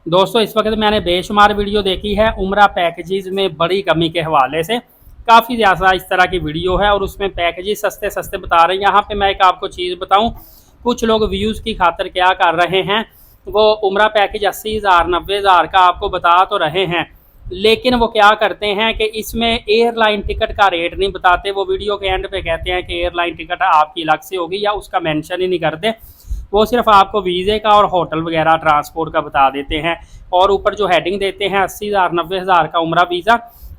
दोस्तों इस वक्त मैंने बेशुमार वीडियो देखी है उम्रा पैकेजेस में बड़ी कमी के हवाले से। काफ़ी ज़्यादा इस तरह की वीडियो है और उसमें पैकेजेस सस्ते सस्ते बता रहे हैं। यहाँ पे मैं एक आपको चीज़ बताऊँ, कुछ लोग व्यूज़ की खातर क्या कर रहे हैं, वो उम्रा पैकेज 80,000 90,000 का आपको बता तो रहे हैं, लेकिन वो क्या करते हैं कि इसमें एयरलाइन टिकट का रेट नहीं बताते। वो वीडियो के एंड पे कहते हैं कि एयरलाइन टिकट आपकी अलग से होगी, या उसका मेंशन ही नहीं करते। वो सिर्फ आपको वीज़े का और होटल वगैरह ट्रांसपोर्ट का बता देते हैं, और ऊपर जो हेडिंग देते हैं 80,000 90,000 का उम्रा वीज़ा,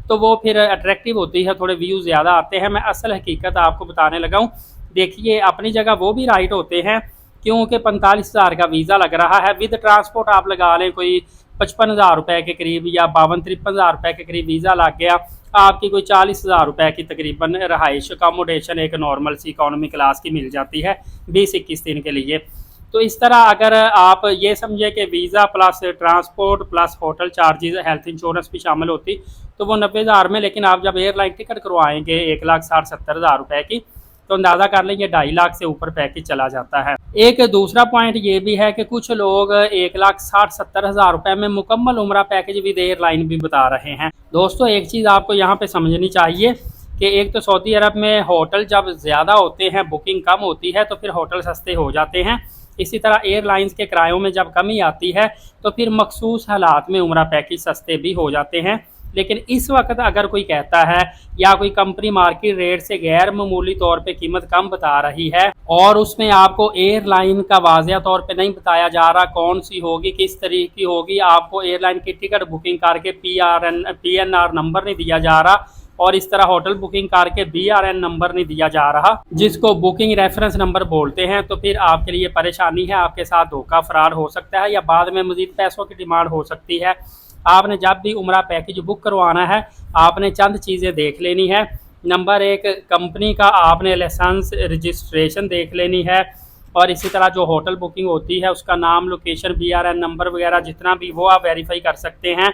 तो वो फिर अट्रैक्टिव होती है, थोड़े व्यूज़ ज़्यादा आते हैं। मैं असल हकीकत आपको बताने लगा हूँ। देखिए अपनी जगह वो भी राइट होते हैं, क्योंकि 45,000 का वीज़ा लग रहा है, विद ट्रांसपोर्ट आप लगा लें कोई 55,000 रुपये के करीब या 52-53,000 रुपये के करीब वीज़ा लग गया, आपकी कोई 40,000 रुपये की तकरीबन रहाइश अकोमोडेशन एक नॉर्मल सी इकॉनमी क्लास की मिल जाती है 20-21 दिन के लिए। तो इस तरह अगर आप ये समझे कि visa plus transport plus hotel charges health insurance भी शामिल होती, तो वो 90,000 में। लेकिन आप जब एयरलाइन टिकट करवाएंगे 1,60,70,000 रुपये की, तो अंदाज़ा कर लें ये 2.5 लाख से ऊपर पैकेज चला जाता है। एक दूसरा पॉइंट ये भी है कि कुछ लोग 1,60,70,000 रुपये में मुकम्मल उम्रा पैकेज विद एयरलाइन भी बता रहे हैं। दोस्तों एक चीज़ आपको यहाँ पे समझनी चाहिए कि एक तो सऊदी अरब में होटल जब ज़्यादा होते हैं, बुकिंग कम होती है, तो फिर होटल सस्ते हो जाते हैं। इसी तरह एयरलाइंस के किरायों में जब कमी आती है, तो फिर मखसूस हालात में उम्रा पैकेज सस्ते भी हो जाते हैं। लेकिन इस वक्त अगर कोई कहता है या कोई कंपनी मार्केट रेट से गैर मामूली तौर पे कीमत कम बता रही है, और उसमें आपको एयरलाइन का वाज़िया तौर पे नहीं बताया जा रहा कौन सी होगी, किस तरीके की होगी, आपको एयरलाइन की टिकट बुकिंग करके PNR नंबर नहीं दिया जा रहा, और इस तरह होटल बुकिंग करके BRN नंबर नहीं दिया जा रहा, जिसको बुकिंग रेफरेंस नंबर बोलते हैं, तो फिर आपके लिए परेशानी है। आपके साथ धोखा फरार हो सकता है, या बाद में मज़ीद पैसों की डिमांड हो सकती है। आपने जब भी उम्रा पैकेज बुक करवाना है, आपने चंद चीज़ें देख लेनी है। नंबर 1, कंपनी का आपने लाइसेंस रजिस्ट्रेशन देख लेनी है, और इसी तरह जो होटल बुकिंग होती है उसका नाम, लोकेशन, BRN नंबर वगैरह जितना भी वो आप वेरीफाई कर सकते हैं।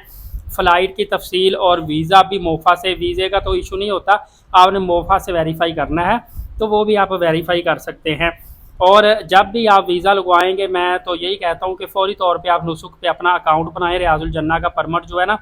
फ़्लाइट की तफसील और वीज़ा भी मोफा से, वीज़े का तो इशू नहीं होता, आपने मोफा से वेरीफाई करना है, तो वो भी आप वेरीफाई कर सकते हैं। और जब भी आप वीज़ा लगवाएंगे, मैं तो यही कहता हूँ कि फ़ौरी तौर पे आप नुसुक पे अपना अकाउंट बनाएं। रियाजुल जन्ना का परमिट जो है ना,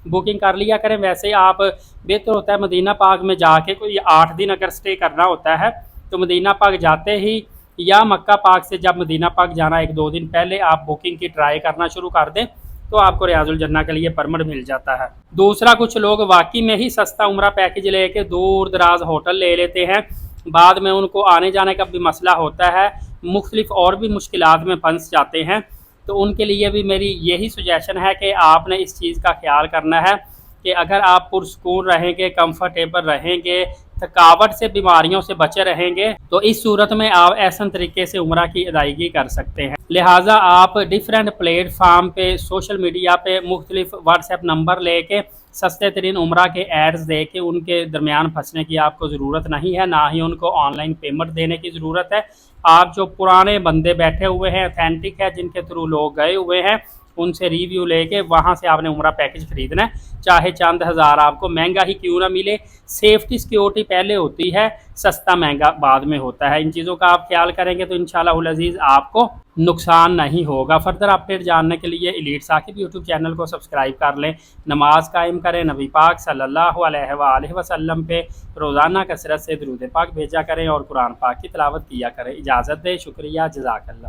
बुकिंग कर लिया करें। वैसे आप बेहतर होता है मदीना पाक में जाके कोई 8 दिन अगर स्टे करना होता है, तो मदीना पाक जाते ही या मक्का पाक से जब मदीना पाक जाना 1-2 दिन पहले आप बुकिंग की ट्राई करना शुरू कर दें, तो आपको रियाजुल जन्ना के लिए परमिट मिल जाता है। दूसरा, कुछ लोग वाकई में ही सस्ता उम्रा पैकेज लेके दूर दराज होटल ले लेते हैं, बाद में उनको आने जाने का भी मसला होता है, मुख्तलिफ और भी मुश्किलात में फंस जाते हैं। तो उनके लिए भी मेरी यही सुजेशन है कि आपने इस चीज़ का ख्याल करना है कि अगर आप पुरसकून रहेंगे, कंफर्टेबल रहेंगे, थकावट से, बीमारियों से बचे रहेंगे, तो इस सूरत में आप ऐसा तरीके से उम्रा की अदायगी कर सकते हैं। लिहाजा आप डिफरेंट प्लेटफार्म पे, सोशल मीडिया पे मुख्तलिफ व्हाट्सएप नंबर लेके सस्ते तरीन उम्रा के एड्स दे के उनके दरमियान फंसने की आपको ज़रूरत नहीं है, ना ही उनको ऑनलाइन पेमेंट देने की ज़रूरत है। आप जो पुराने बंदे बैठे हुए हैं, ऑथेंटिक है, जिनके थ्रू लोग गए हुए हैं, उनसे रिव्यू लेके वहाँ से आपने उम्रा पैकेज खरीदना है, चाहे चंद हज़ार आपको महंगा ही क्यों ना मिले। सेफ्टी सिक्योरिटी पहले होती है, सस्ता महंगा बाद में होता है। इन चीज़ों का आप ख्याल करेंगे तो इंशाअल्लाह अज़ीज़ आपको नुकसान नहीं होगा। फर्दर अपडेट जानने के लिए एलीट साकिब यूट्यूब चैनल को सब्सक्राइब कर लें, नमाज कायम करें, नबी पाक सल्लल्लाहु अलैहि वसल्लम पे रोज़ाना कसरत से दुरूद पाक भेजा करें, और कुरान पाक की तिलावत किया करें। इजाज़त दें, शुक्रिया, जज़ाकल्लाह।